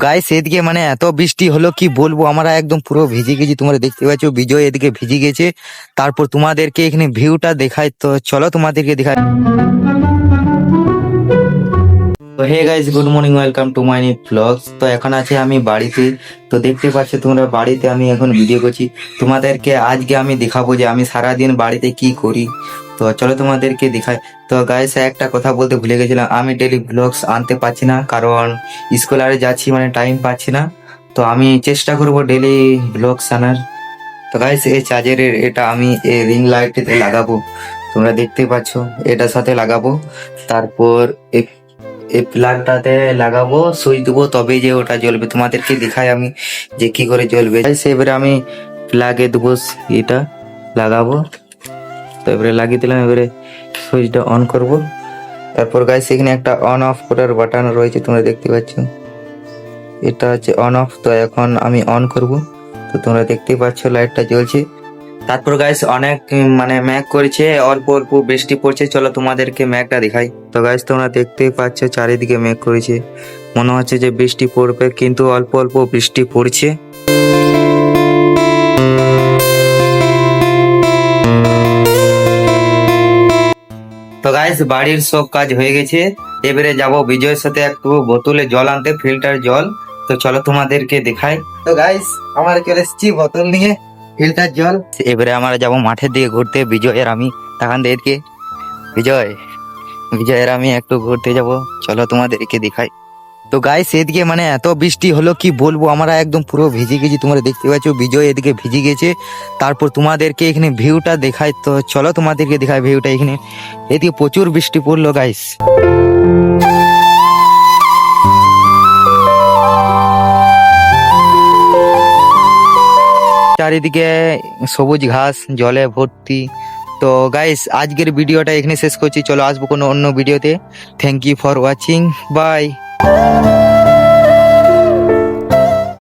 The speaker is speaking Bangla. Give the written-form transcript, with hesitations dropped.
গাইস এদিকে মানে এত বৃষ্টি হলো কি বলবো, আমরা একদম পুরো ভিজে গেছি। তোমরা দেখতে পাচ্ছ বিজয় এদিকে ভিজে গেছে। তারপর তোমাদেরকে এখানে ভিউটা দেখাই, তো চলো তোমাদেরকে দেখাই। তো hey guys, good morning, welcome to my new blogs. তো এখন আছে আমি বাড়িতে। তো দেখতে পাচ্ছ তোমরা বাড়িতে আমি এখন ভিডিও করছি। তোমাদেরকে আজকে আমি দেখাবো যে আমি সারাদিন বাড়িতে কি করি। তো চলো তোমাদেরকে দেখাই। তো গাইস একটা কথা বলতে ভুলে গেছিলাম, আমি ডেলি ব্লগস আনতে পারছি না কারণ স্কলারে যাচ্ছি, মানে টাইম পাচ্ছি না। তো আমি চেষ্টা করবো ডেলি ব্লগস আনার। তো গাইস এই চার্জারের এটা আমি এই রিং লাইটে লাগাবো, তোমরা দেখতে পাচ্ছ এটার সাথে লাগাবো। তারপর এই প্লাগটাতে লাগাবো, সুইচ দেবো, তবে যে ওটা জ্বলবে। তোমাদেরকে দেখাই আমি যে কি করে জ্বলবে। এবারে আমি প্লাগে দেবো, এটা লাগাবো। তো এবারে লাগিয়ে দিলাম, এবারে সুইচটা অন করব। তারপর গাইস এখানে একটা অন অফ করার বাটন রয়েছে, তোমরা দেখতে পাচ্ছ, এটা হচ্ছে অন অফ। তো এখন আমি অন করব। তো তোমরা দেখতেই পাচ্ছ লাইটটা জ্বলছে। তারপর গাইস অনেক মানে ম্যাঘ করেছে, অল্প অল্প বৃষ্টি পড়ছে। চলো তোমাদেরকে ম্যাঘটা দেখাই। তো গাইস তোমরা দেখতেই পাচ্ছ চারিদিকে মেঘ করেছে, মনে হচ্ছে যে বৃষ্টি পড়বে, কিন্তু অল্প অল্প বৃষ্টি পড়ছে। তো গাইস বাড়ির সব কাজ হয়ে গেছে, এবারে যাব বিজয়ের সাথে একটু বোতলে জল আনতে, ফিল্টার জল। তো চলো তোমাদেরকে দেখাই। তো গাইস আমার চলে এসেছি বোতল নিয়ে ফিল্টার জল। এবারে আমরা যাব মাঠের দিকে ঘুরতে, বিজয় আর আমি। তখন দেখে বিজয়ের আমি একটু ঘুরতে যাব, চলো তোমাদেরকে দেখাই। তো গাইস এদিকে মানে এত বৃষ্টি হলো কি বলবো, আমরা একদম পুরো ভিজে গেছি। তোমরা দেখতে পাচ্ছ বিজয় এদিকে ভিজে গেছে। তারপর তোমাদেরকে এখানে ভিউটা দেখাই, তো চলো তোমাদেরকে দেখাই ভিউটা। এখানে এদিকে প্রচুর বৃষ্টি পড়লো গাইস। চারিদিকে সবুজ ঘাস, জলে ভর্তি। তো গাইস আজকের ভিডিওটা এখানে শেষ করছি, চলো আসবো কোনো অন্য ভিডিওতে। Thank you for watching, by.